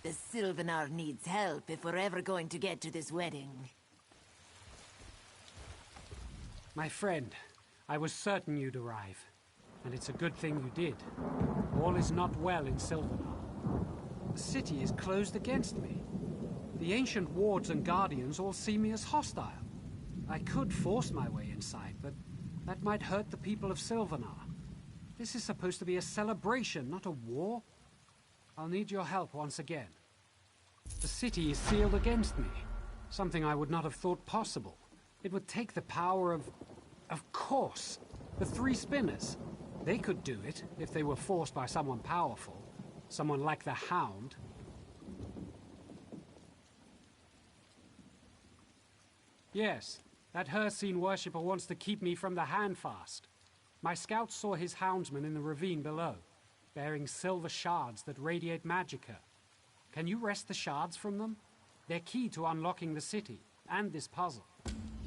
The Sylvanar needs help if we're ever going to get to this wedding. My friend, I was certain you'd arrive. And it's a good thing you did. All is not well in Sylvanar. The city is closed against me. The ancient wards and guardians all see me as hostile. I could force my way inside, but that might hurt the people of Sylvanar. This is supposed to be a celebration, not a war. I'll need your help once again. The city is sealed against me, something I would not have thought possible. It would take the power of course, the Three Spinners. They could do it if they were forced by someone powerful, someone like the Hound. Yes, that Hircine worshipper wants to keep me from the Handfast. My scouts saw his houndsmen in the ravine below, bearing silver shards that radiate magicka. Can you wrest the shards from them? They're key to unlocking the city, and this puzzle.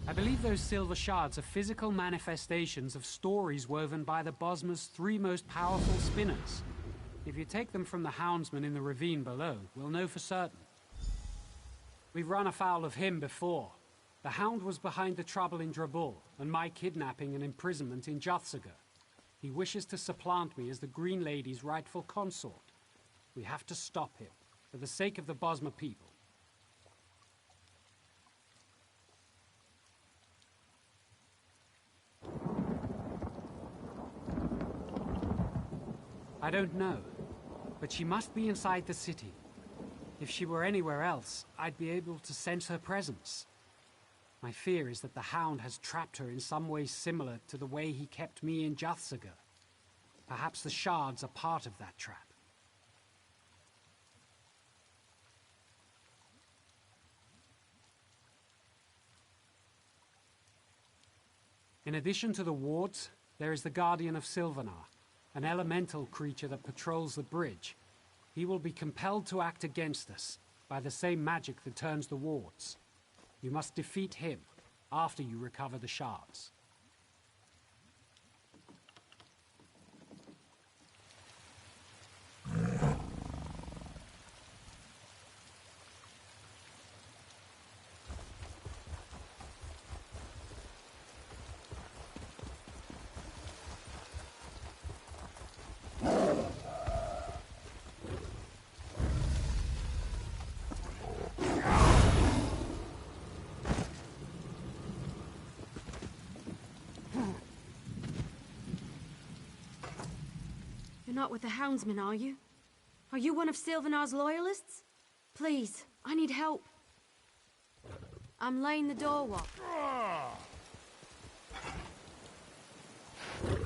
I believe those silver shards are physical manifestations of stories woven by the Bosma's three most powerful spinners. If you take them from the houndsman in the ravine below, we'll know for certain. We've run afoul of him before. The Hound was behind the trouble in Drabul, and my kidnapping and imprisonment in Juthsaga. He wishes to supplant me as the Green Lady's rightful consort. We have to stop him, for the sake of the Bosma people. I don't know, but she must be inside the city. If she were anywhere else, I'd be able to sense her presence. My fear is that the Hound has trapped her in some way similar to the way he kept me in Juthsaga. Perhaps the shards are part of that trap. In addition to the wards, there is the Guardian of Sylvanar, an elemental creature that patrols the bridge. he will be compelled to act against us by the same magic that turns the wards. You must defeat him after you recover the shards. Not with the Houndsmen, are you? Are you one of Sylvanar's loyalists? Please, I need help. I'm laying the door walk. Please,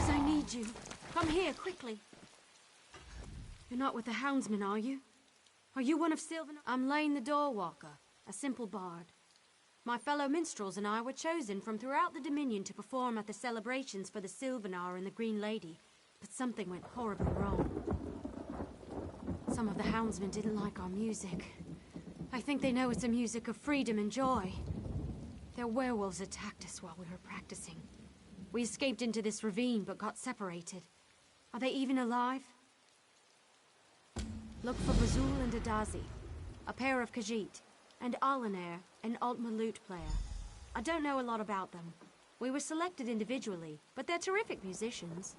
I need you. Come here, quickly. You're not with the Houndsmen, are you? Are you one of Sylvanar? I'm Lane the Doorwalker. A simple bard. My fellow minstrels and I were chosen from throughout the Dominion to perform at the celebrations for the Sylvanar and the Green Lady, but something went horribly wrong. Some of the Houndsmen didn't like our music. I think they know it's a music of freedom and joy. Their werewolves attacked us while we were practicing. We escaped into this ravine but got separated. Are they even alive? Look for Bazul and Adazi, a pair of Khajiit, and Alanair, an Altma lute player. I don't know a lot about them. We were selected individually, but they're terrific musicians.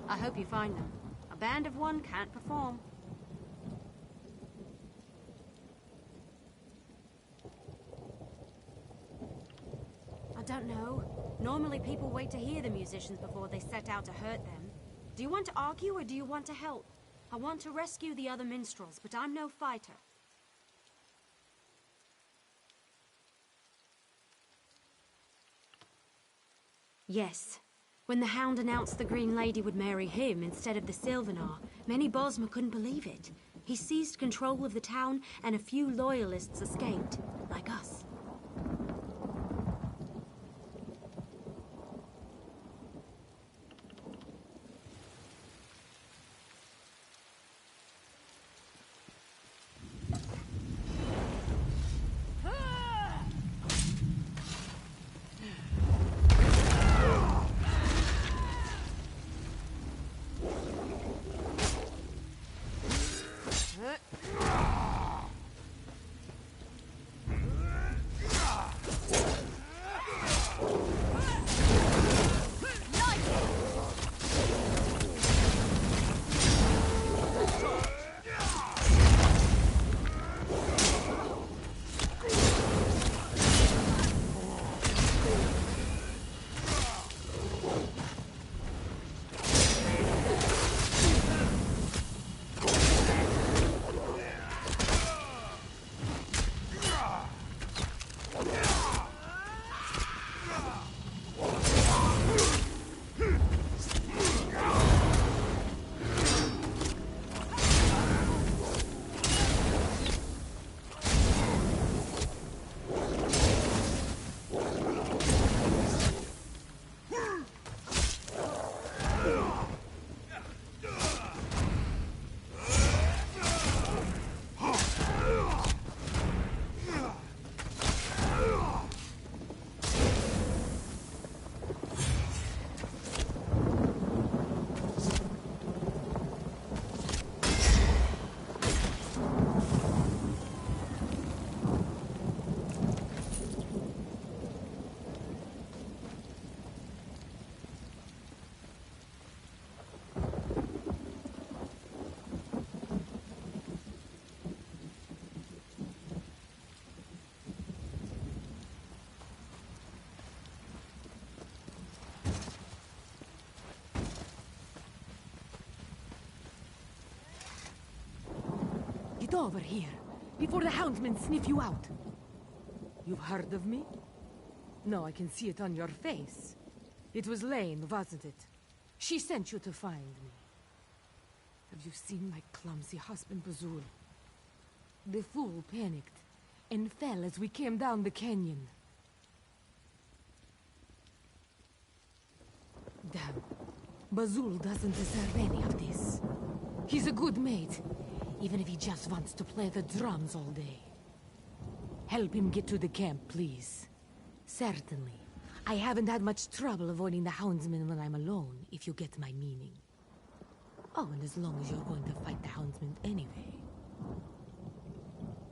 I hope you find them. A band of one can't perform. I don't know. Normally people wait to hear the musicians before they set out to hurt them. Do you want to argue or do you want to help? I want to rescue the other minstrels, but I'm no fighter. Yes. When the Hound announced the Green Lady would marry him instead of the Sylvanar, many Bosmer couldn't believe it. He seized control of the town, and a few loyalists escaped, like us. Get over here, before the Houndsmen sniff you out. You've heard of me? No, I can see it on your face. It was Lane, wasn't it? She sent you to find me. Have you seen my clumsy husband, Bazul? The fool panicked and fell as we came down the canyon. Damn. Bazul doesn't deserve any of this. He's a good mate, even if he just wants to play the drums all day. Help him get to the camp, please. Certainly. I haven't had much trouble avoiding the houndsmen when I'm alone, if you get my meaning. Oh, and as long as you're going to fight the houndsmen anyway.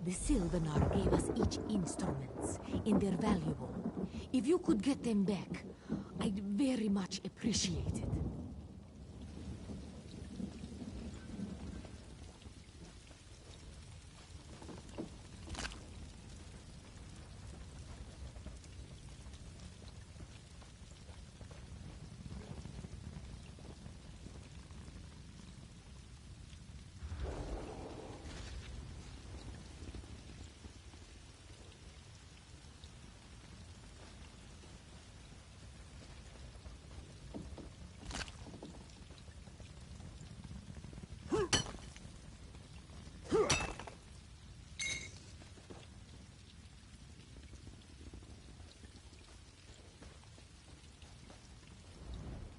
The Sylvanar gave us each instruments, and they're valuable. If you could get them back, I'd very much appreciate it.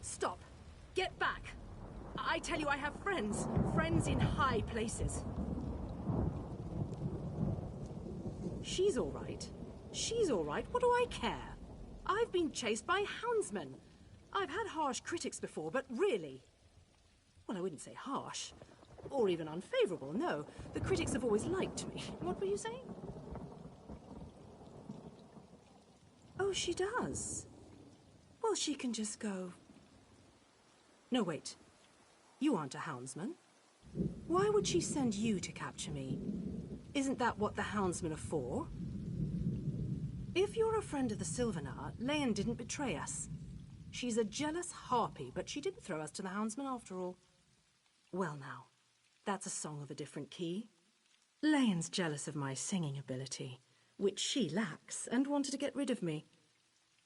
Stop. Get back. I tell you, I have friends. Friends in high places. She's all right. She's all right. What do I care? I've been chased by houndsmen. I've had harsh critics before, but really... Well, I wouldn't say harsh. Or even unfavorable, no. The critics have always liked me. What were you saying? Oh, she does. Well, she can just go... No, wait. You aren't a houndsman. Why would she send you to capture me? Isn't that what the houndsmen are for? If you're a friend of the Sylvanar, Leyen didn't betray us. She's a jealous harpy, but she didn't throw us to the houndsmen after all. Well now, that's a song of a different key. Leyen's jealous of my singing ability, which she lacks, and wanted to get rid of me.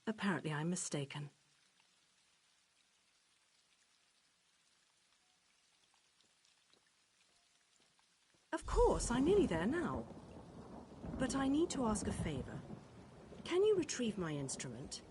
Apparently I'm mistaken. Of course, I'm nearly there now. But I need to ask a favor. Can you retrieve my instrument?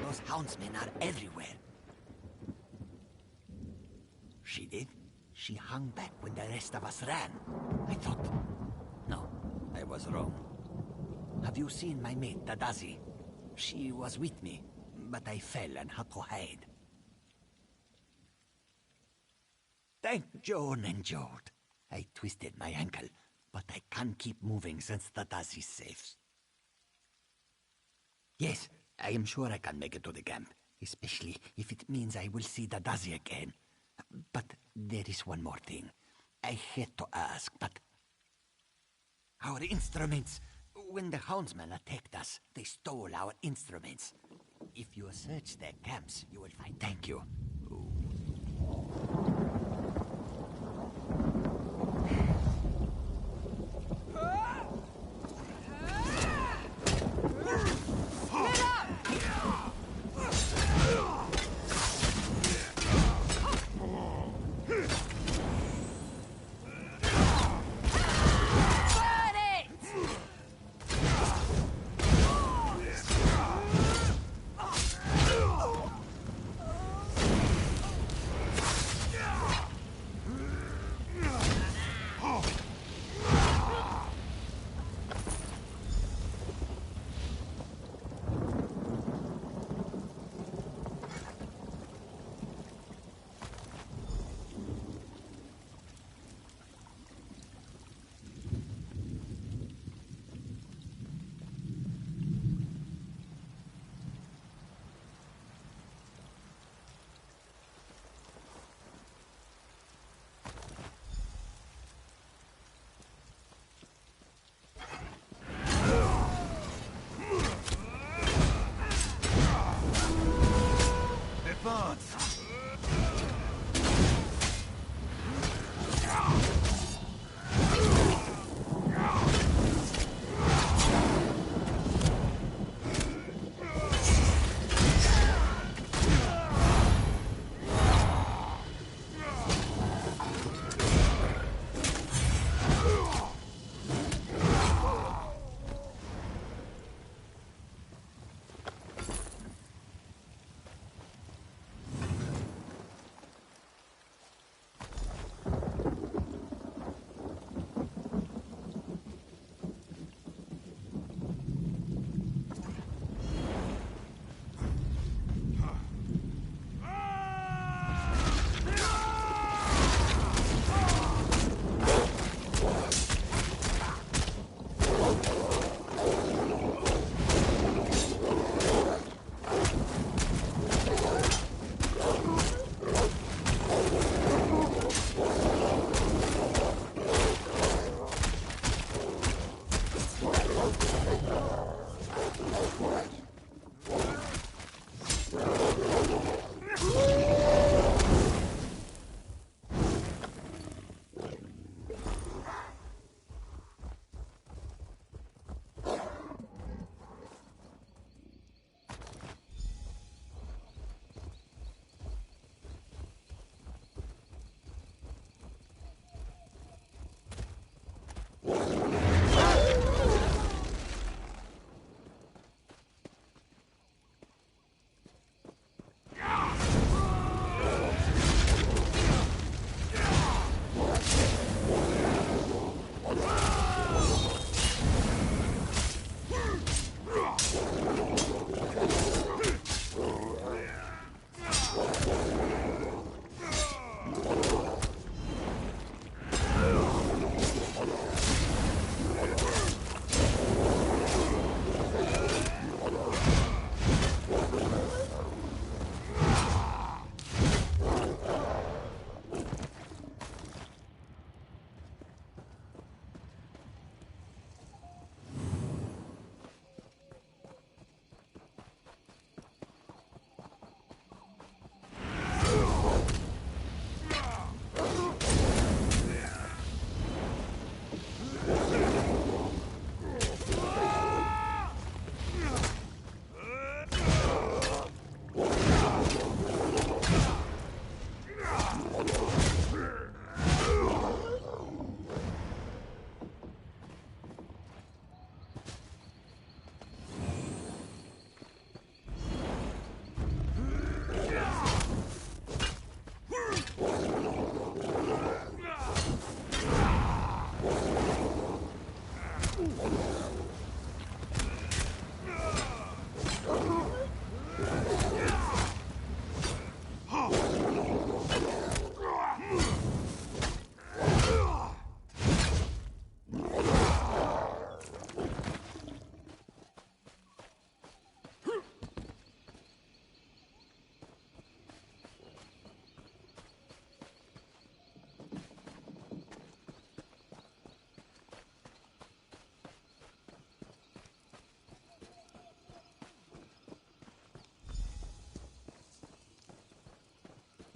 Those houndsmen are everywhere. She did? She hung back when the rest of us ran. I thought... No, I was wrong. Have you seen my mate, Tadazi? She was with me, but I fell and had to hide. Thank Joan and Jode. I twisted my ankle, but I can't keep moving since Tadazi's safe. Yes, I am sure I can make it to the camp, especially if it means I will see Tadazi again. But there is one more thing. I hate to ask, but... Our instruments! When the houndsmen attacked us, they stole our instruments. If you search their camps, you will find... Thank you. Advance!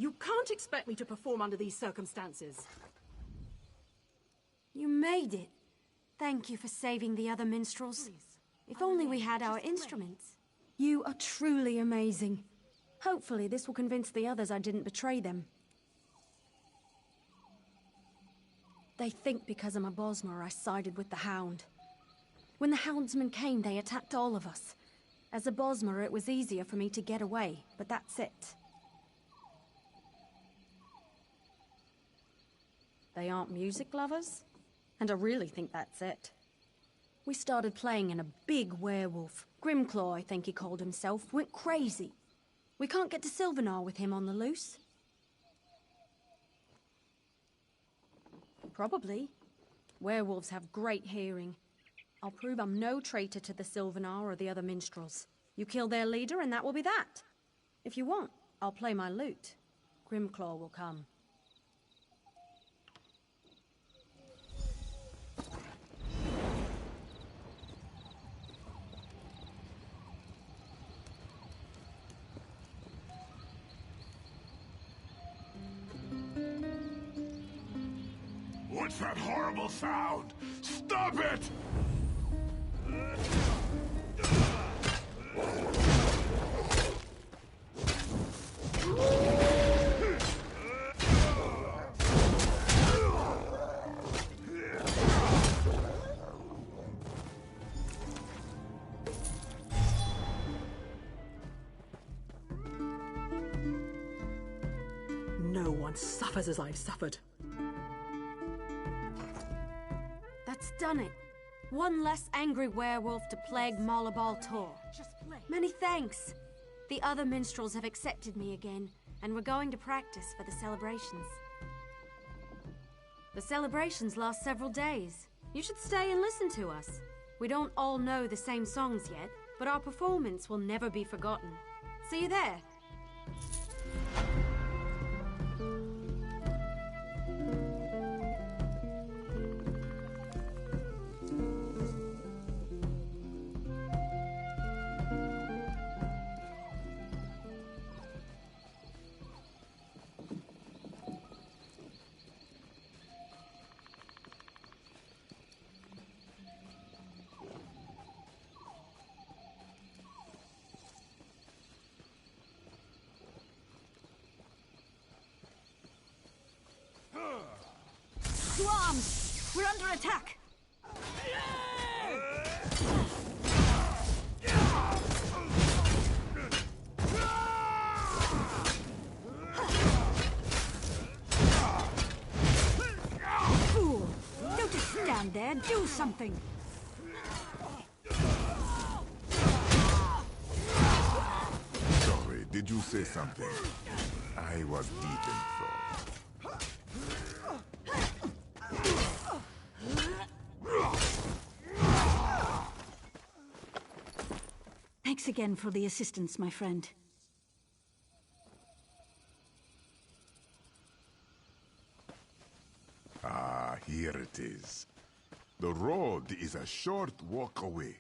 You can't expect me to perform under these circumstances. You made it. Thank you for saving the other minstrels. If only we had our instruments. You are truly amazing. Hopefully this will convince the others I didn't betray them. They think because I'm a Bosmer I sided with the Hound. When the Houndsmen came, they attacked all of us. As a Bosmer, it was easier for me to get away, but that's it. They aren't music lovers? And I really think that's it. We started playing and a big werewolf, Grimclaw I think he called himself, went crazy. We can't get to Sylvanar with him on the loose. Probably. Werewolves have great hearing. I'll prove I'm no traitor to the Sylvanar or the other minstrels. You kill their leader and that will be that. If you want, I'll play my lute. Grimclaw will come. What's that horrible sound? Stop it! No one suffers as I've suffered. That's done it. One less angry werewolf to plague Malabal Tor. Many thanks. The other minstrels have accepted me again, and we're going to practice for the celebrations. The celebrations last several days. You should stay and listen to us. We don't all know the same songs yet, but our performance will never be forgotten. See you there. To arms! We're under attack! Fool! Don't just stand there, do something! Sorry, did you say something? I was deep in thought. Thanks again for the assistance, my friend. Ah, here it is. The road is a short walk away.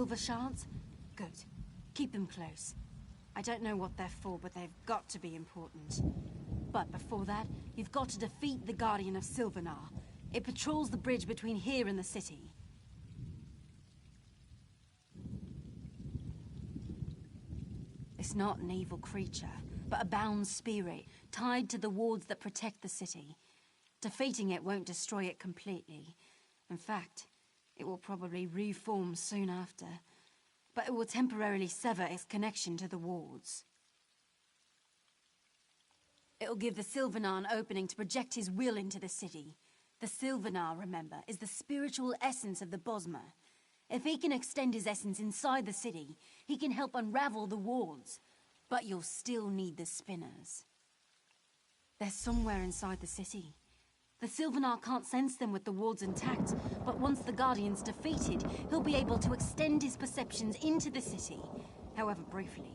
silver shards? Good. Keep them close. I don't know what they're for, but they've got to be important. But before that, you've got to defeat the Guardian of Sylvanar. It patrols the bridge between here and the city. It's not an evil creature, but a bound spirit, tied to the wards that protect the city. Defeating it won't destroy it completely. In fact, it will probably reform soon after. But it will temporarily sever its connection to the wards. It'll give the Sylvanar an opening to project his will into the city. The Sylvanar, remember, is the spiritual essence of the Bosmer. If he can extend his essence inside the city, he can help unravel the wards. But you'll still need the spinners. They're somewhere inside the city. The Sylvanar can't sense them with the wards intact, but once the Guardian's defeated, he'll be able to extend his perceptions into the city, however briefly.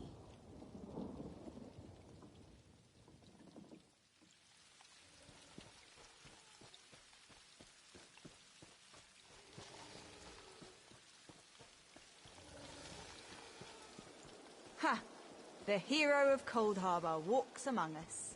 Ha! The hero of Coldharbour walks among us.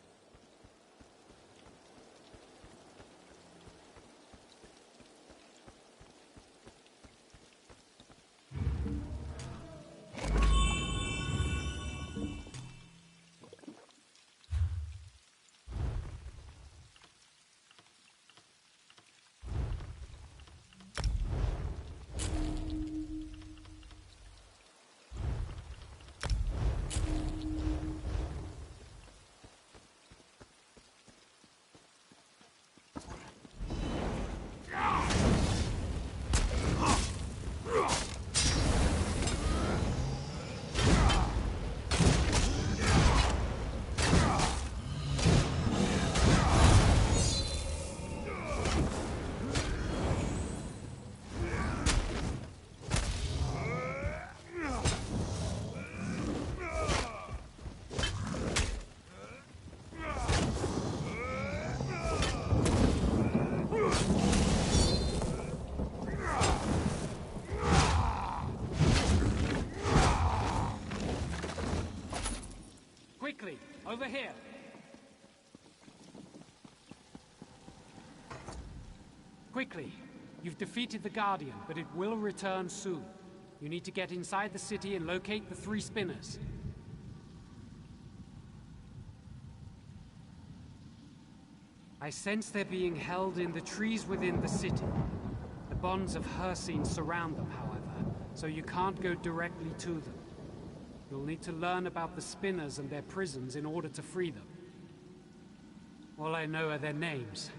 Quickly, over here. Quickly. You've defeated the Guardian, but it will return soon. You need to get inside the city and locate the 3 spinners. I sense they're being held in the trees within the city. The bonds of Hircine surround them, however, so you can't go directly to them. You'll need to learn about the spinners and their prisons in order to free them. All I know are their names.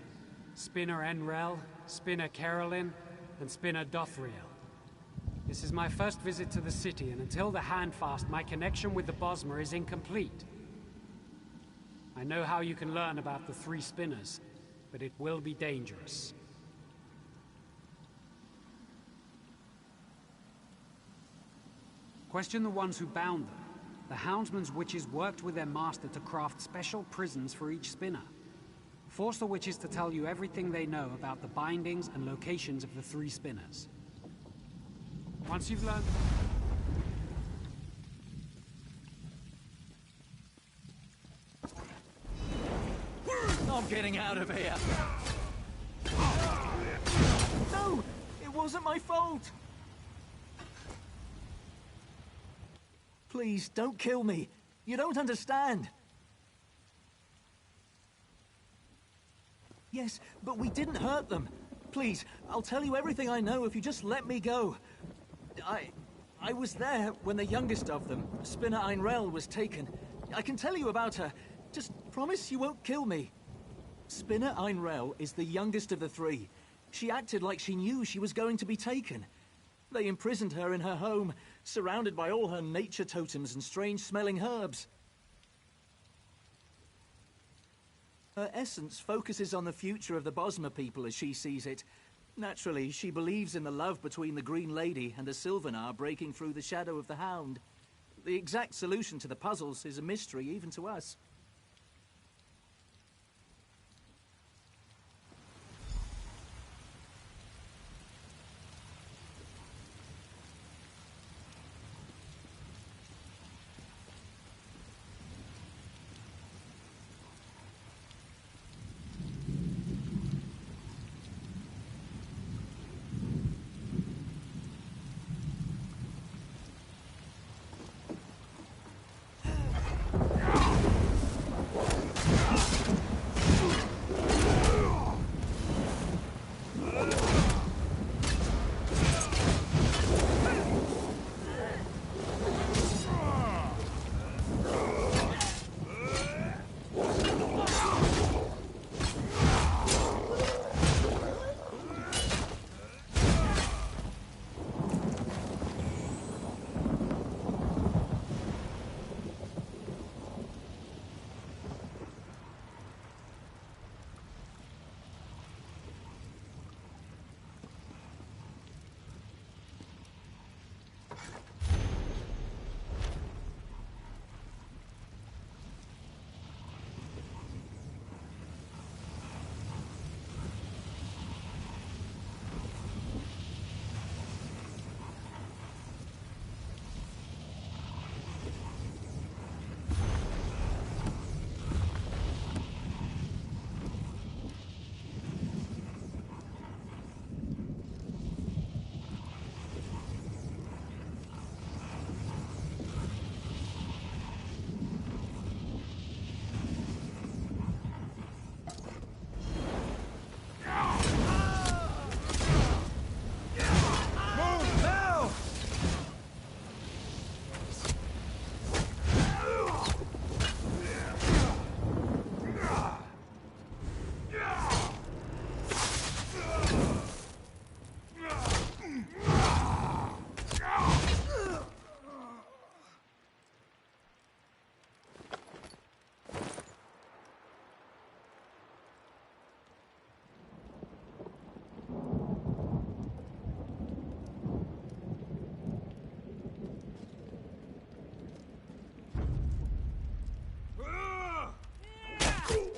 Spinner Enrel, Spinner Carolyn, and Spinner Dothriel. This is my first visit to the city, and until the Handfast, my connection with the Bosmer is incomplete. I know how you can learn about the 3 spinners, but it will be dangerous. Question the ones who bound them. The Houndsman's witches worked with their master to craft special prisons for each spinner. Force the witches to tell you everything they know about the bindings and locations of the 3 spinners. Once you've learned... I'm getting out of here! No! It wasn't my fault! Please, don't kill me. You don't understand. Yes, but we didn't hurt them. Please, I'll tell you everything I know if you just let me go. I was there when the youngest of them, Spinner Einrel, was taken. I can tell you about her. Just promise you won't kill me. Spinner Einrel is the youngest of the 3. She acted like she knew she was going to be taken. They imprisoned her in her home, surrounded by all her nature totems and strange-smelling herbs. Her essence focuses on the future of the Bosmer people as she sees it. Naturally, she believes in the love between the Green Lady and the Sylvanar breaking through the shadow of the Hound. The exact solution to the puzzles is a mystery even to us. Destroy!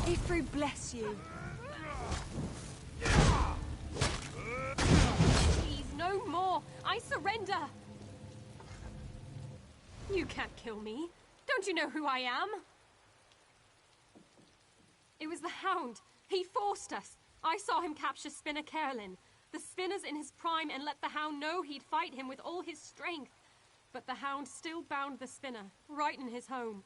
Ifru bless you. Please, no more. I surrender. You can't kill me. Don't you know who I am? It was the Hound. He forced us. I saw him capture Spinner Carolyn. The Spinner's in his prime and let the Hound know he'd fight him with all his strength. But the Hound still bound the Spinner, right in his home.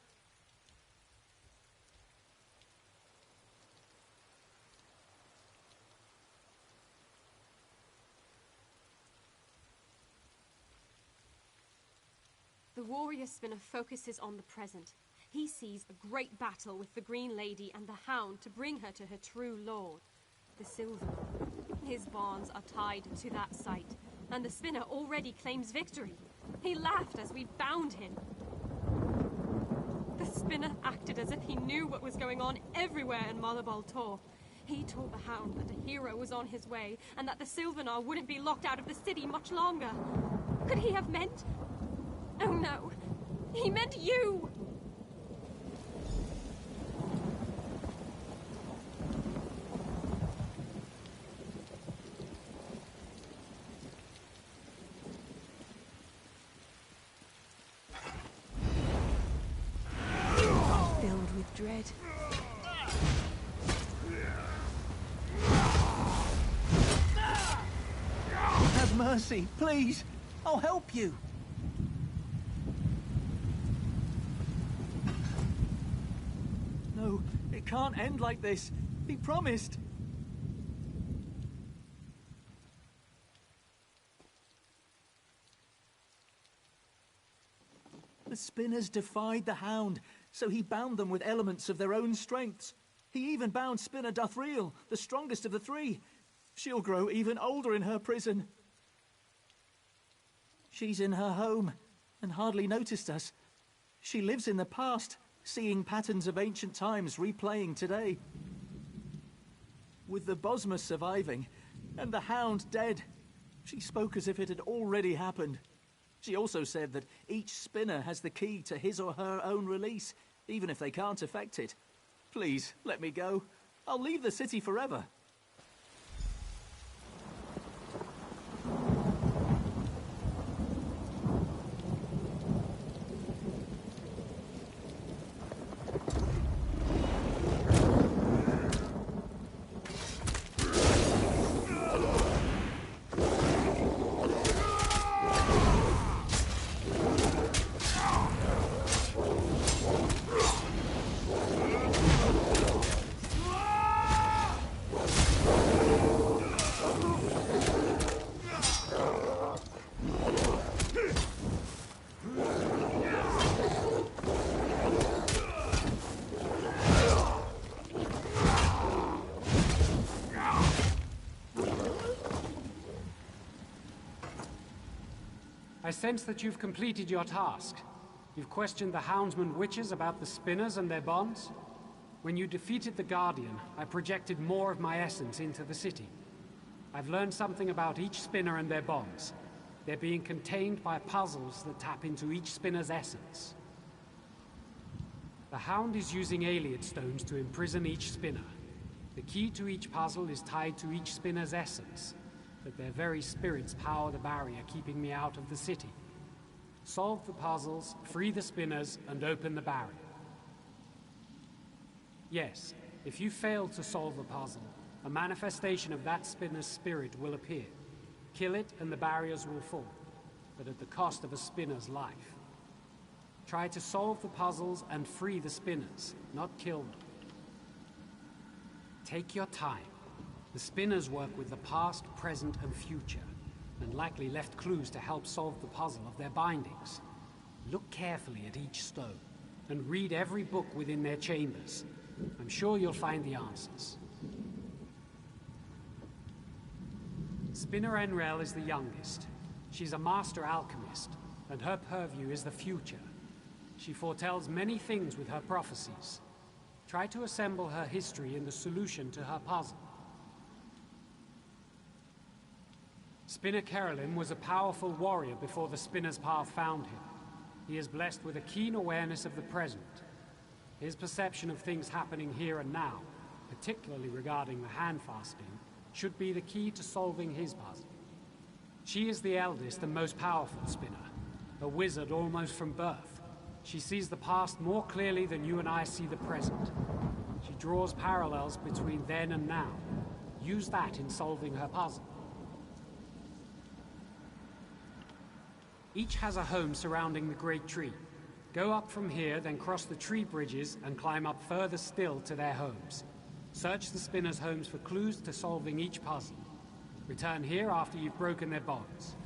The warrior Spinner focuses on the present. He sees a great battle with the Green Lady and the Hound to bring her to her true lord, the Sylvanar. His bonds are tied to that sight, and the Spinner already claims victory. He laughed as we bound him. The Spinner acted as if he knew what was going on everywhere in Malabal Tor. He told the Hound that a hero was on his way, and that the Sylvanar wouldn't be locked out of the city much longer. Could he have meant... Oh no, he meant you! Filled with dread. Have mercy, please. I'll help you. No, it can't end like this. He promised. The spinners defied the Hound, so he bound them with elements of their own strengths. He even bound Spinner Dothriel, the strongest of the three. She'll grow even older in her prison. She's in her home, and hardly noticed us. She lives in the past, seeing patterns of ancient times replaying today. With the Bosma surviving, and the Hound dead, she spoke as if it had already happened. She also said that each spinner has the key to his or her own release, even if they can't affect it. Please, let me go. I'll leave the city forever. I sense that you've completed your task. You've questioned the Houndsman witches about the spinners and their bonds. When you defeated the Guardian, I projected more of my essence into the city. I've learned something about each spinner and their bonds. They're being contained by puzzles that tap into each spinner's essence. The Hound is using Ayleid stones to imprison each spinner. The key to each puzzle is tied to each spinner's essence, but their very spirits power the barrier keeping me out of the city. Solve the puzzles, free the spinners, and open the barrier. Yes, if you fail to solve a puzzle, a manifestation of that spinner's spirit will appear. Kill it and the barriers will fall, but at the cost of a spinner's life. Try to solve the puzzles and free the spinners, not kill them. Take your time. The spinners work with the past, present, and future, and likely left clues to help solve the puzzle of their bindings. Look carefully at each stone, and read every book within their chambers. I'm sure you'll find the answers. Spinner Enrel is the youngest. She's a master alchemist, and her purview is the future. She foretells many things with her prophecies. Try to assemble her history in the solution to her puzzle. Spinner Kerelin was a powerful warrior before the Spinner's Path found him. He is blessed with a keen awareness of the present. His perception of things happening here and now, particularly regarding the hand fasting, should be the key to solving his puzzle. She is the eldest and most powerful spinner, a wizard almost from birth. She sees the past more clearly than you and I see the present. She draws parallels between then and now. Use that in solving her puzzle. Each has a home surrounding the Great Tree. Go up from here, then cross the tree bridges and climb up further still to their homes. Search the spinners' homes for clues to solving each puzzle. Return here after you've broken their bonds.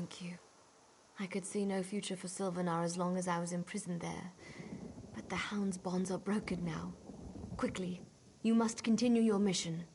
Thank you. I could see no future for Sylvanar as long as I was imprisoned there. But the Hound's bonds are broken now. Quickly, you must continue your mission.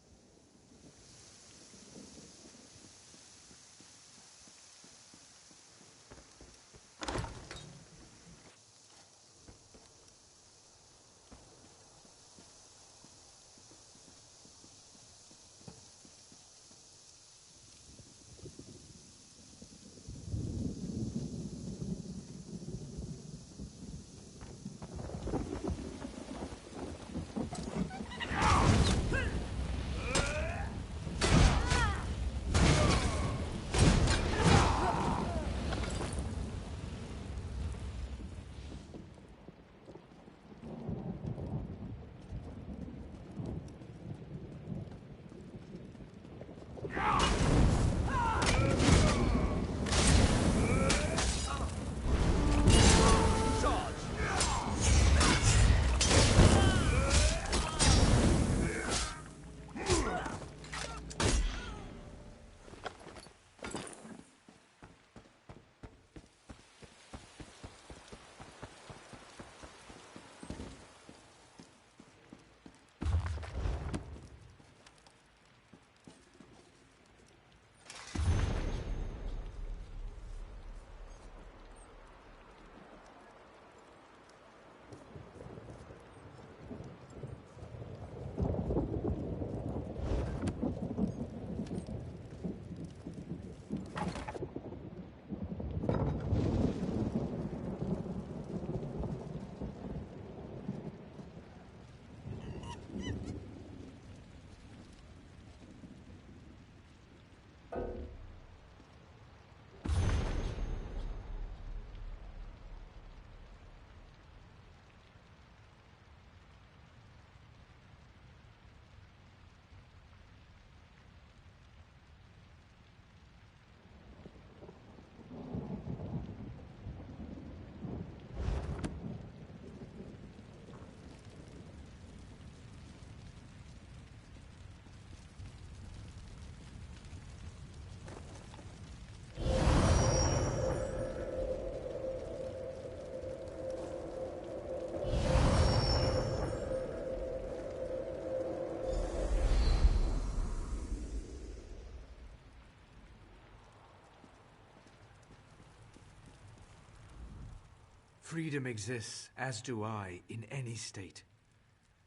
Freedom exists, as do I, in any state.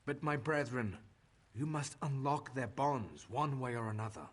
But my brethren, you must unlock their bonds one way or another.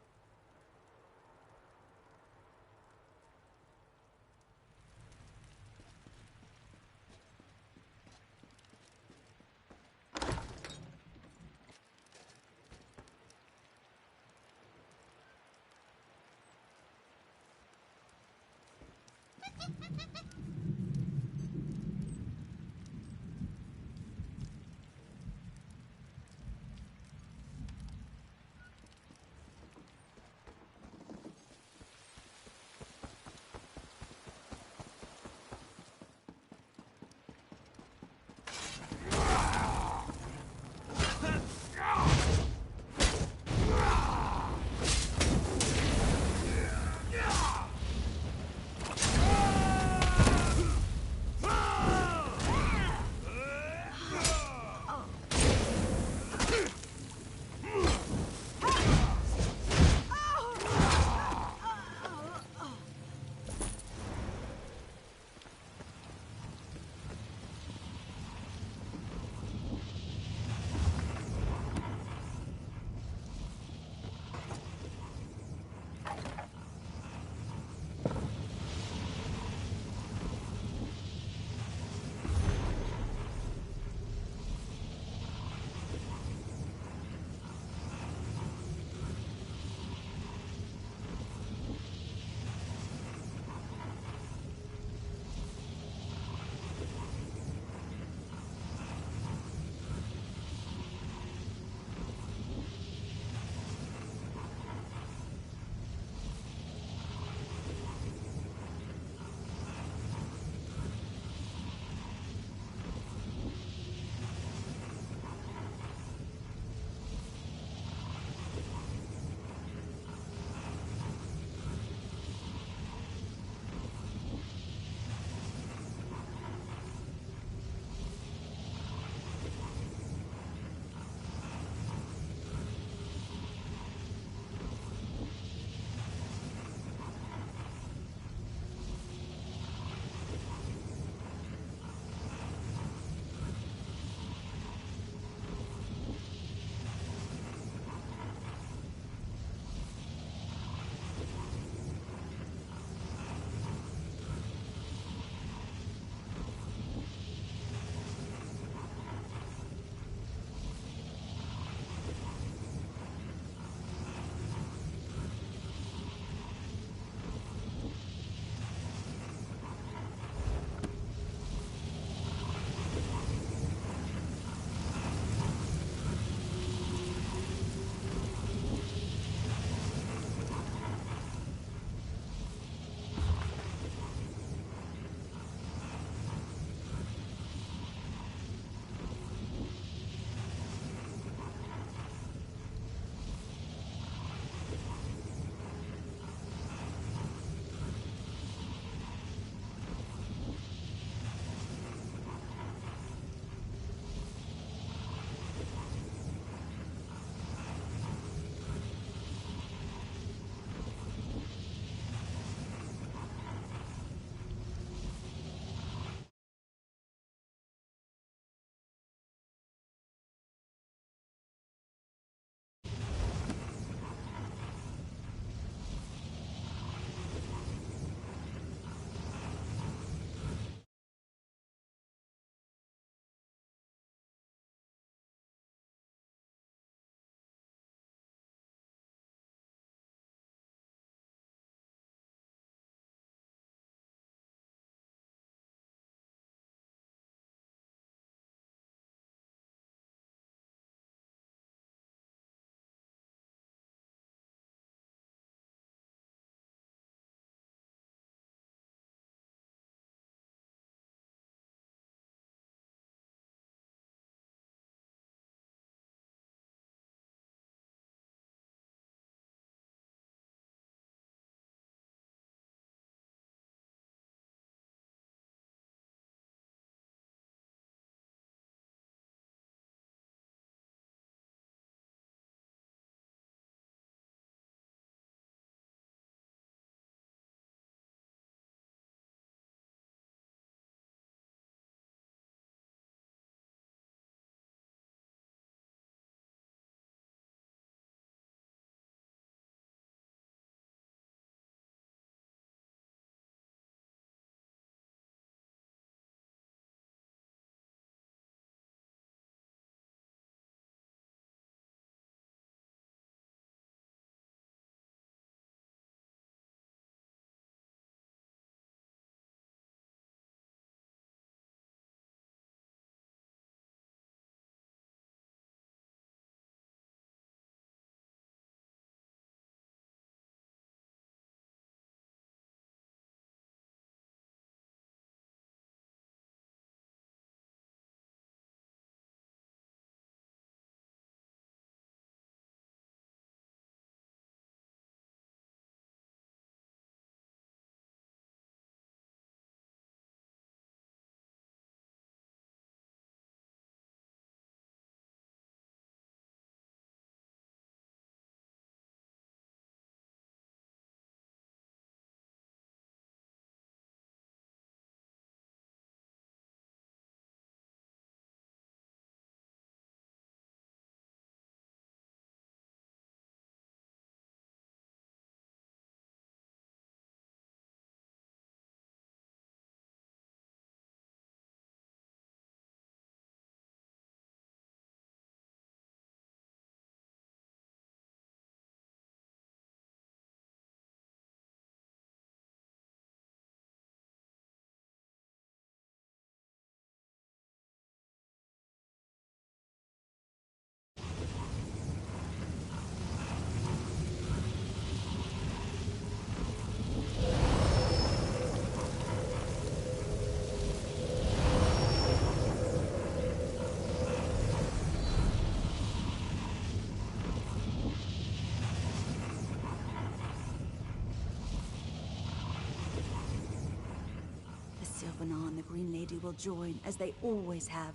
Sylvanar and the Green Lady will join, as they always have.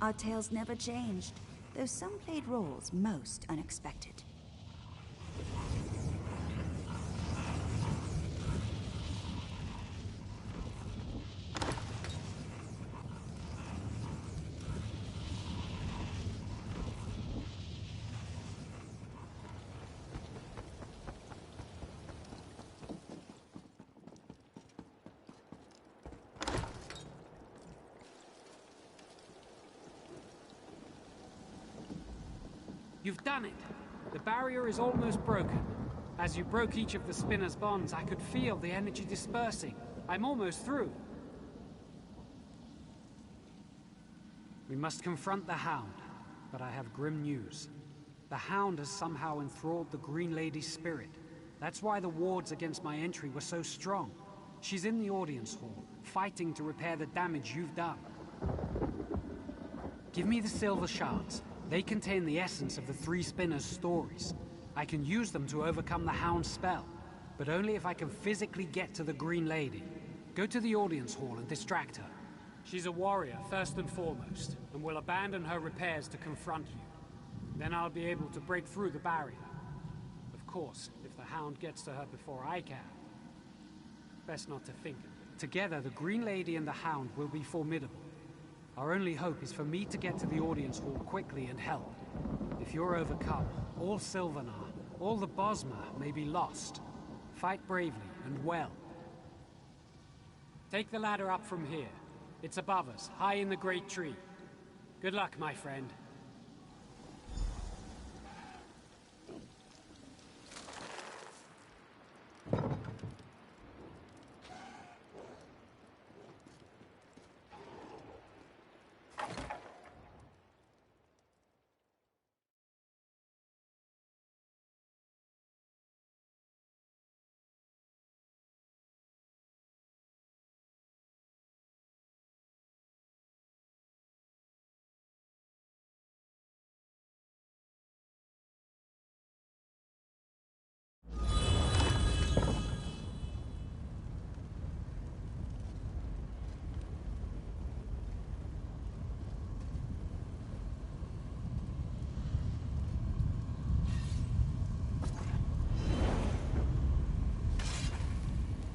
Our tales never changed, though some played roles most unexpected. You've done it! The barrier is almost broken. As you broke each of the spinner's bonds, I could feel the energy dispersing. I'm almost through. We must confront the Hound, but I have grim news. The Hound has somehow enthralled the Green Lady's spirit. That's why the wards against my entry were so strong. She's in the audience hall, fighting to repair the damage you've done. Give me the silver shards. They contain the essence of the three spinners' stories. I can use them to overcome the Hound's spell, but only if I can physically get to the Green Lady. Go to the audience hall and distract her. She's a warrior, first and foremost, and will abandon her repairs to confront you. Then I'll be able to break through the barrier. Of course, if the Hound gets to her before I can. Best not to think of it. Together, the Green Lady and the Hound will be formidable. Our only hope is for me to get to the audience hall quickly and help. If you're overcome, all Sylvanar, all the Bosmer may be lost. Fight bravely and well. Take the ladder up from here. It's above us, high in the great tree. Good luck, my friend.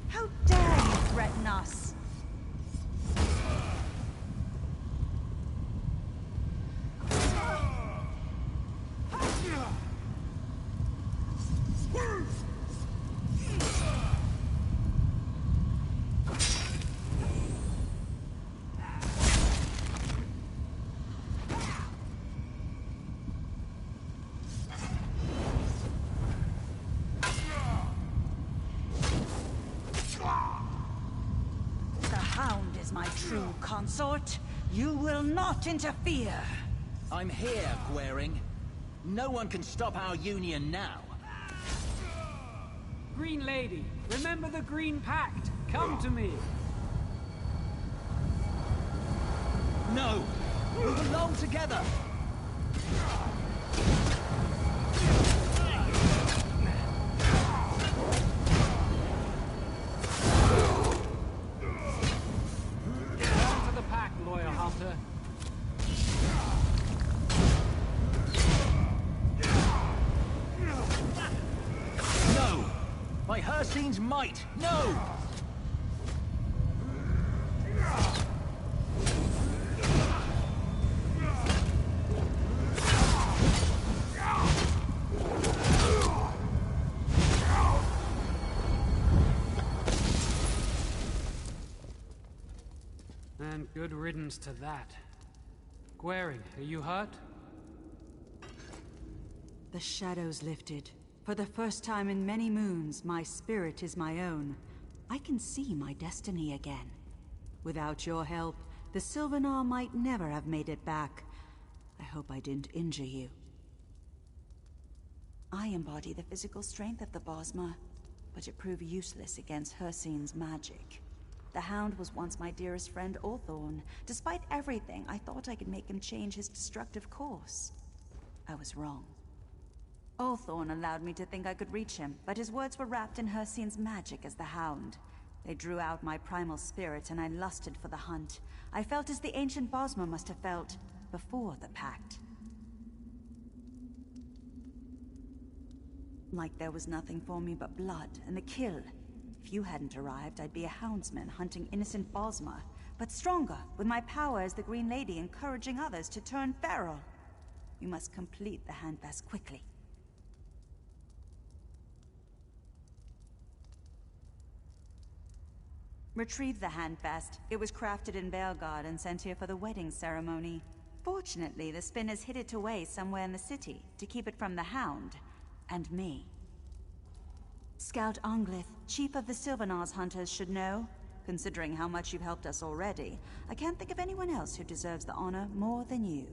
How dare you threaten us? My true consort. You will not interfere. I'm here, Gwering. No one can stop our union now. Green Lady, remember the Green Pact. Come to me. No! We belong together! No! By Hircine's might, no! And good riddance to that. Gwering, are you hurt? The shadows lifted. For the first time in many moons, my spirit is my own. I can see my destiny again. Without your help, the Sylvanar might never have made it back. I hope I didn't injure you. I embody the physical strength of the Bosmer, but it proved useless against Hircine's magic. The Hound was once my dearest friend Ulthorn. Despite everything, I thought I could make him change his destructive course. I was wrong. Ulthorn allowed me to think I could reach him, but his words were wrapped in Hircine's magic as the Hound. They drew out my primal spirit, and I lusted for the hunt. I felt as the ancient Bosmer must have felt before the pact. Like there was nothing for me but blood and the kill. If you hadn't arrived, I'd be a houndsman hunting innocent Bosmer, but stronger, with my power as the Green Lady encouraging others to turn feral. You must complete the handfast quickly. Retrieve the handfast. It was crafted in Belgard and sent here for the wedding ceremony. Fortunately, the spinners hid it away somewhere in the city to keep it from the Hound and me. Scout Anglith, chief of the Sylvanar's hunters, should know. Considering how much you've helped us already, I can't think of anyone else who deserves the honor more than you.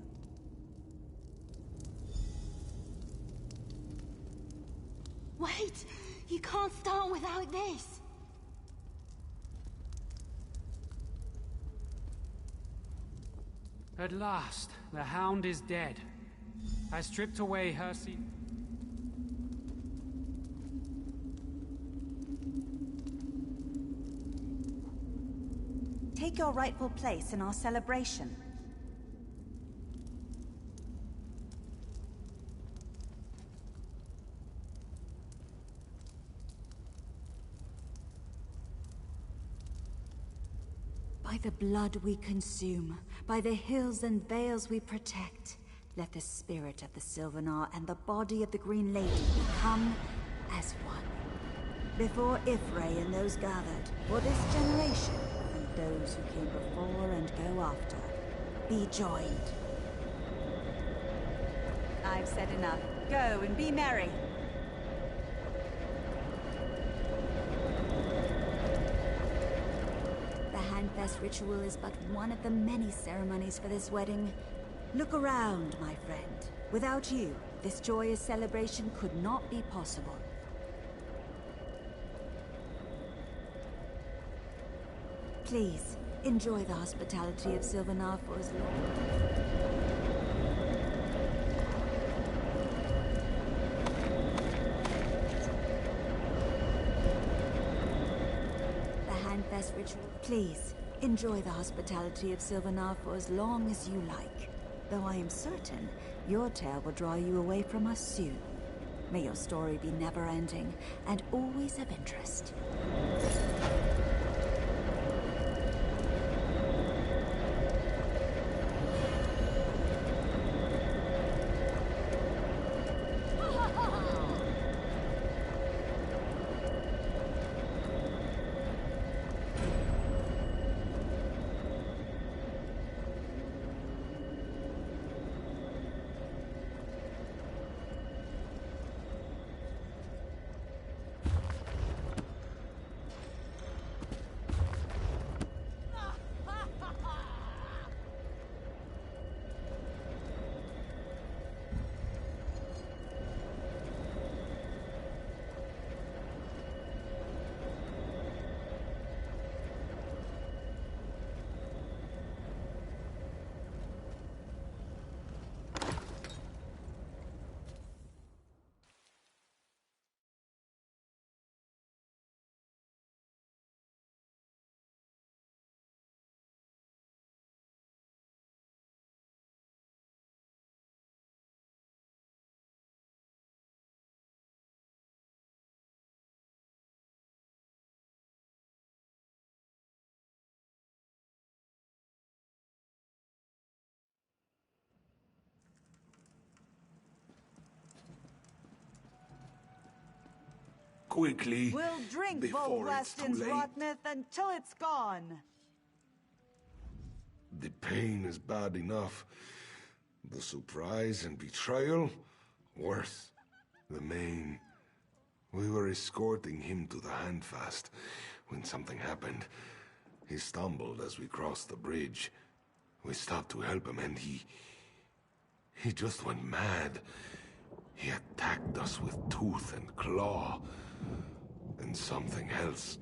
Wait! You can't start without this! At last, the Hound is dead. I stripped away Hersey. Take your rightful place in our celebration. By the blood we consume, by the hills and vales we protect, let the spirit of the Sylvanar and the body of the Green Lady become as one. Before Ifray and those gathered, for this generation, and those who came before and go after, be joined. I've said enough. Go and be merry. The Handfast ritual is but one of the many ceremonies for this wedding. Look around, my friend. Without you, this joyous celebration could not be possible. Please, enjoy the hospitality of Sylvanar for as long. Ritual. Please, enjoy the hospitality of Sylvanar for as long as you like. Though I am certain your tale will draw you away from us soon. May your story be never-ending and always of interest. Quickly, We'll drink before it's too Volweston's late. Rotneth until it's gone. The pain is bad enough. The surprise and betrayal, worse. The main. We were escorting him to the Handfast when something happened. He stumbled as we crossed the bridge. We stopped to help him and he just went mad. He attacked us with tooth and claw. And something else.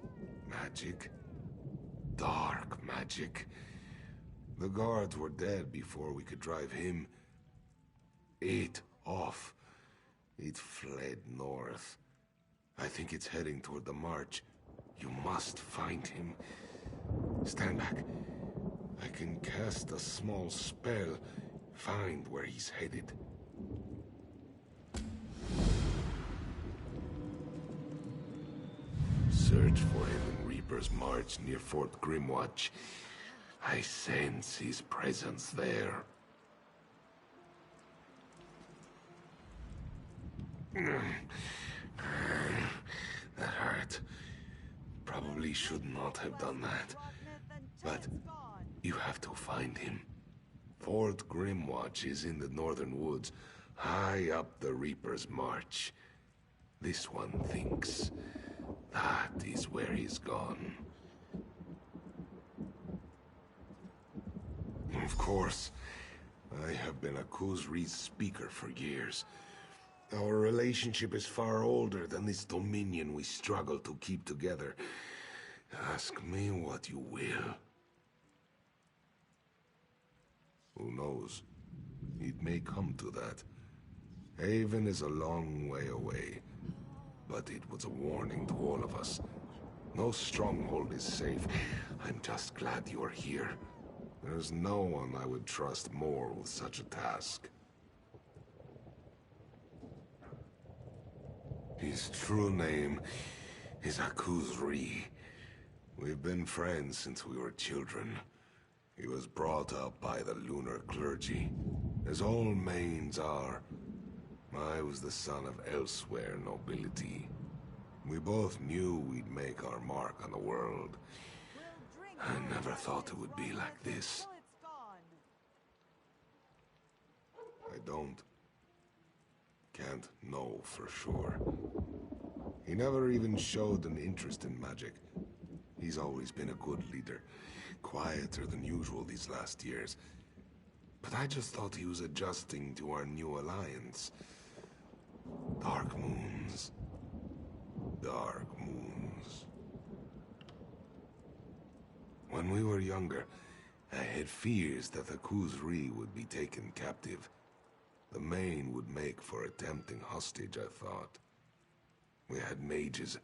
Magic. Dark magic. The guards were dead before we could drive him. It off. It fled north. I think it's heading toward the march. You must find him. Stand back. I can cast a small spell. Find where he's headed. Search for him in Reaper's March near Fort Grimwatch. I sense his presence there. That hurt. Probably should not have done that. But you have to find him. Fort Grimwatch is in the northern woods, high up the Reaper's March. This one thinks that is where he's gone. Of course, I have been a Khuzri's speaker for years. Our relationship is far older than this dominion we struggle to keep together. Ask me what you will. Who knows? It may come to that. Haven is a long way away, but it was a warning to all of us. No stronghold is safe. I'm just glad you're here. There's no one I would trust more with such a task. His true name is Khuzri. We've been friends since we were children. He was brought up by the lunar clergy, as all Mains are. I was the son of Elsewhere nobility. We both knew we'd make our mark on the world. I never thought it would be like this. I can't know for sure. He never even showed an interest in magic. He's always been a good leader, quieter than usual these last years. But I just thought he was adjusting to our new alliance. Dark moons. Dark moons. When we were younger, I had fears that the Khuzri would be taken captive. The Main would make for a tempting hostage, I thought. We had mages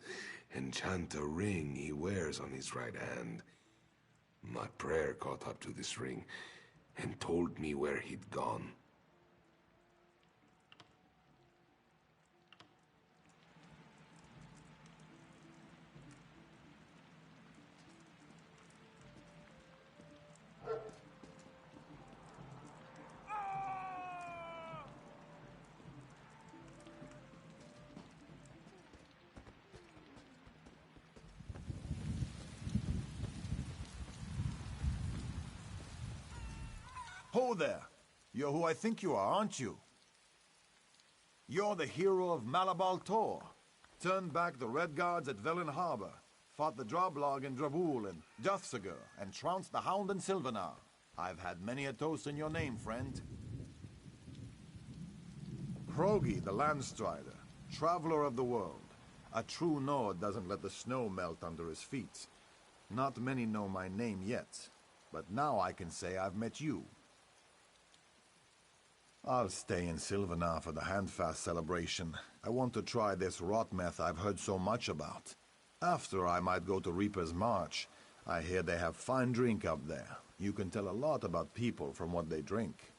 enchant a ring he wears on his right hand. My prayer caught up to this ring and told me where he'd gone. Ho there! You're who I think you are, aren't you? You're the hero of Malabal Tor. Turned back the Red Guards at Velen Harbor, fought the Droblog in Drabul and Duthsagur, and trounced the Hound in Sylvanar. I've had many a toast in your name, friend. Krogi, the Landstrider, traveler of the world. A true Nord doesn't let the snow melt under his feet. Not many know my name yet, but now I can say I've met you. I'll stay in Sylvanar for the Handfast celebration. I want to try this rot meth I've heard so much about. After, I might go to Reaper's March. I hear they have fine drink up there. You can tell a lot about people from what they drink.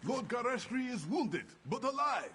Lord Gareshri is wounded, but alive.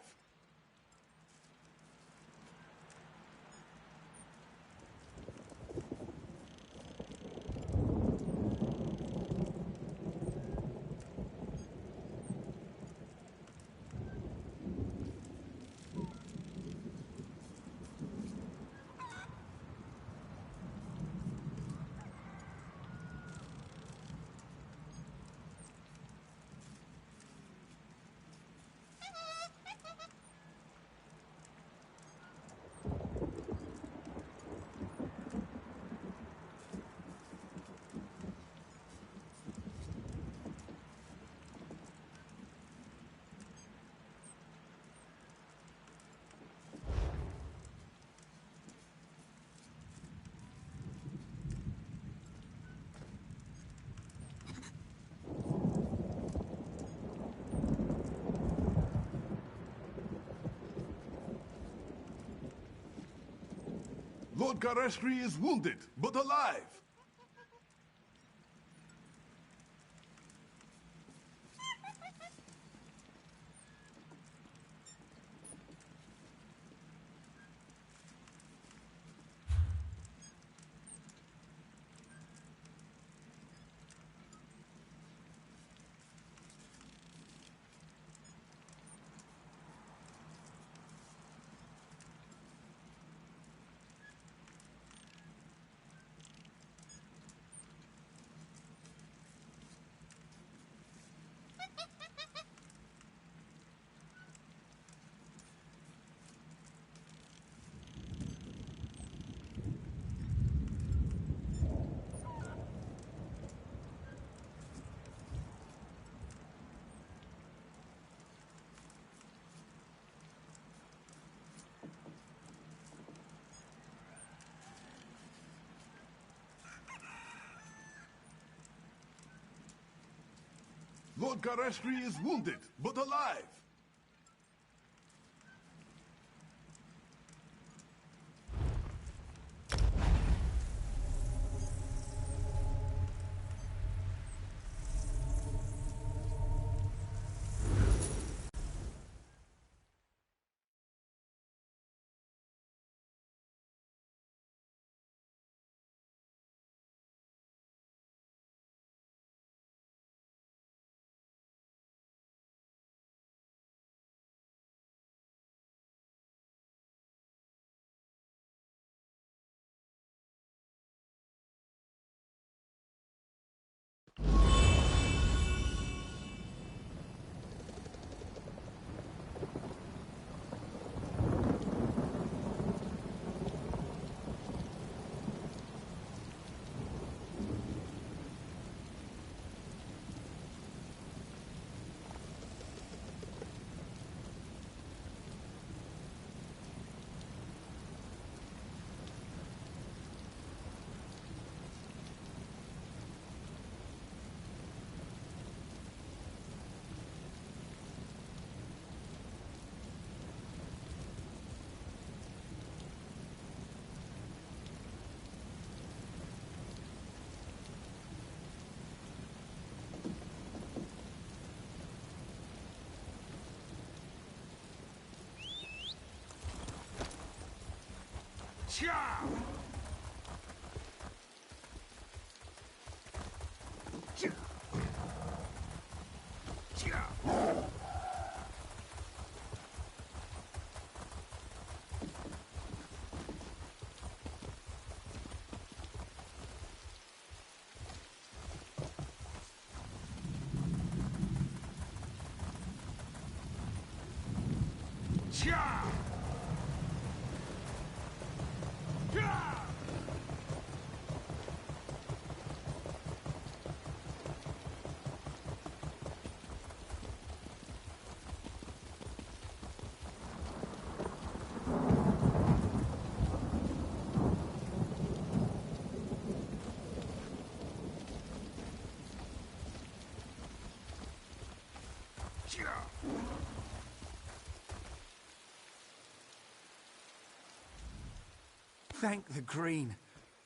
Lord Gareshri is wounded, but alive. Lord Gareshri is wounded, but alive. Cha! Cha! Cha! Cha! Thank the Green.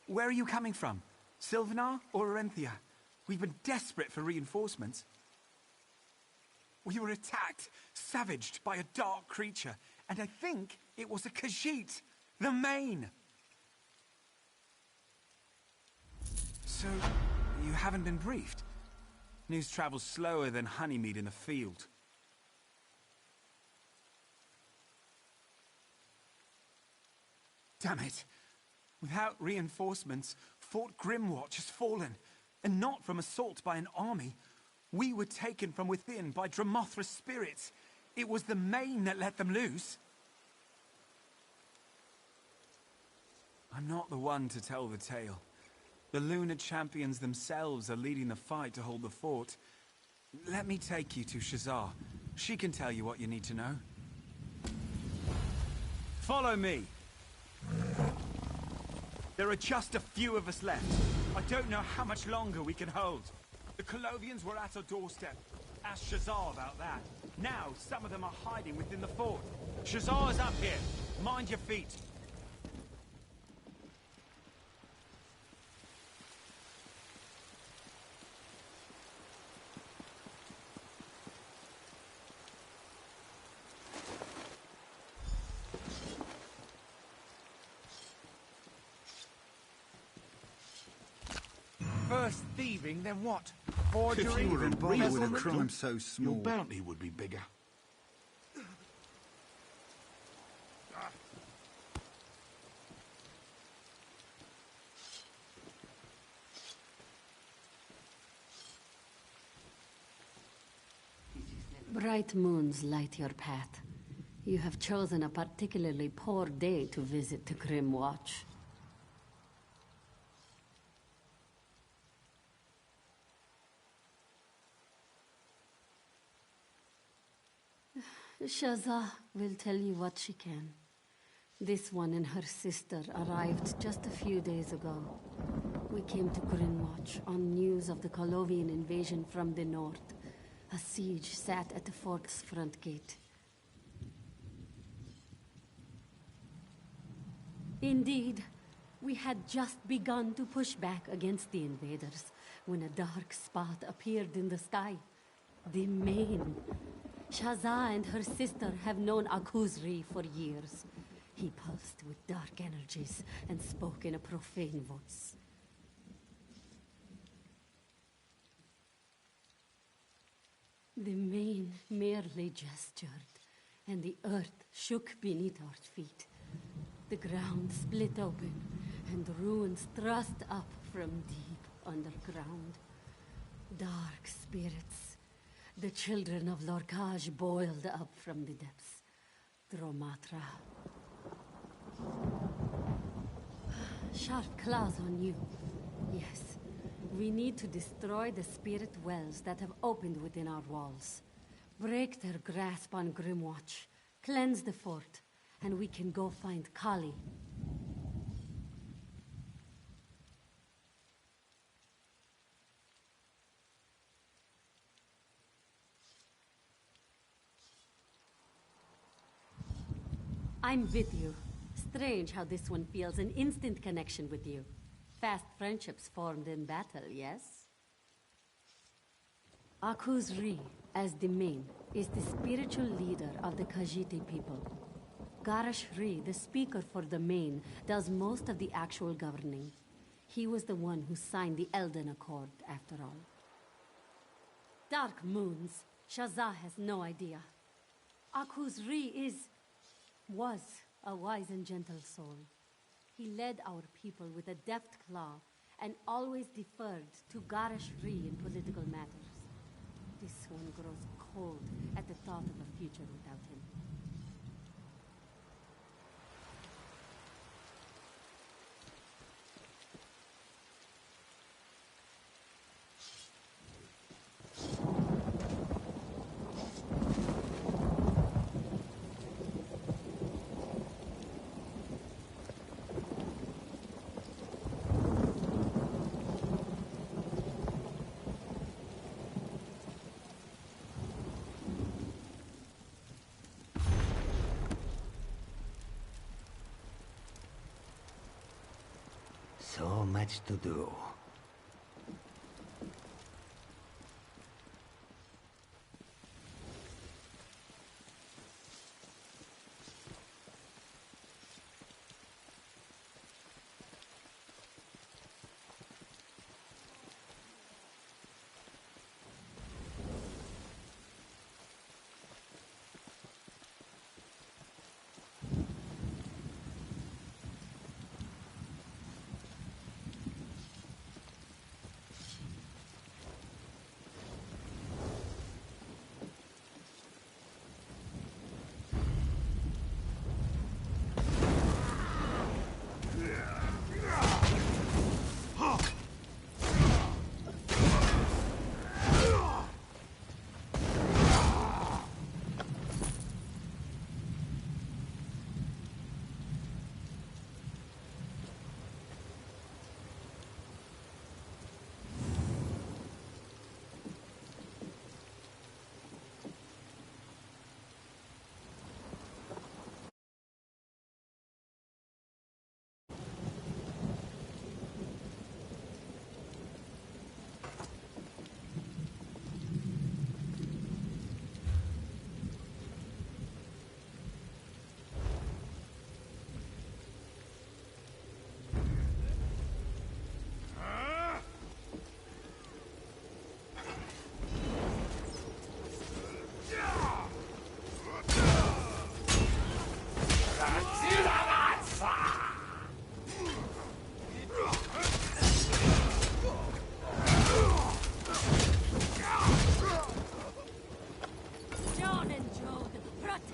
Where are you coming from? Sylvanar or Orenthia? We've been desperate for reinforcements. We were attacked, savaged by a dark creature, and I think it was a Khajiit, the Main. So, you haven't been briefed? News travels slower than honeymead in the field. Damn it. Without reinforcements, Fort Grimwatch has fallen, and not from assault by an army. We were taken from within by Dramothra's spirits. It was the Main that let them loose. I'm not the one to tell the tale. The Lunar champions themselves are leading the fight to hold the fort. Let me take you to Shazar. She can tell you what you need to know. Follow me. There are just a few of us left. I don't know how much longer we can hold. The Colovians were at our doorstep. Ask Shazar about that. Now, some of them are hiding within the fort. Shazar's up here. Mind your feet. worse thieving than what? If Forgery? you were a and real embezzlement? victim, crime so small. your bounty would be bigger. Bright moons light your path. You have chosen a particularly poor day to visit the Grim Watch. Shazza will tell you what she can. This one and her sister arrived just a few days ago. We came to Grimwatch on news of the Colovian invasion from the north. A siege sat at the fort's front gate. Indeed, we had just begun to push back against the invaders when a dark spot appeared in the sky. The Main. Shazza and her sister have known Akuzri for years. He pulsed with dark energies and spoke in a profane voice. The Main merely gestured, and the earth shook beneath our feet. The ground split open, and ruins thrust up from deep underground. Dark spirits, the children of Lorkaj, boiled up from the depths. Dromatra. Sharp claws on you. Yes. We need to destroy the spirit wells that have opened within our walls. Break their grasp on Grimwatch. Cleanse the fort, and we can go find Kali. I'm with you. Strange how this one feels an instant connection with you. Fast friendships formed in battle, yes? Akuz-Ri, as the Main, is the spiritual leader of the Khajiit people. Garash-Ri, the speaker for the Main, does most of the actual governing. He was the one who signed the Elden Accord, after all. Dark moons. Shazza has no idea. Akuz-Ri was a wise and gentle soul. He led our people with a deft claw and always deferred to Garash-Ri in political matters. This one grows cold at the thought of a future without him. So much to do.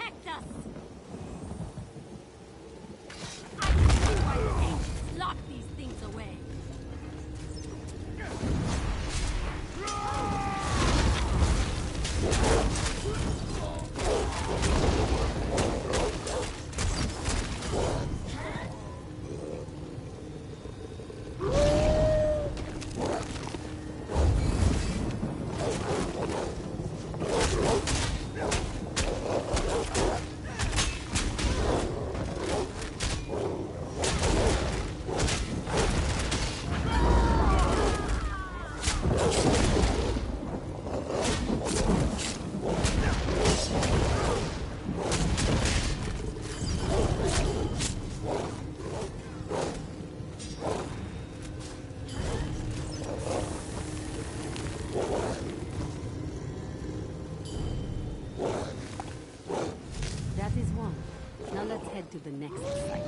protect us! I can see why the ancients locked these things away. That is one. Now let's head to the next site.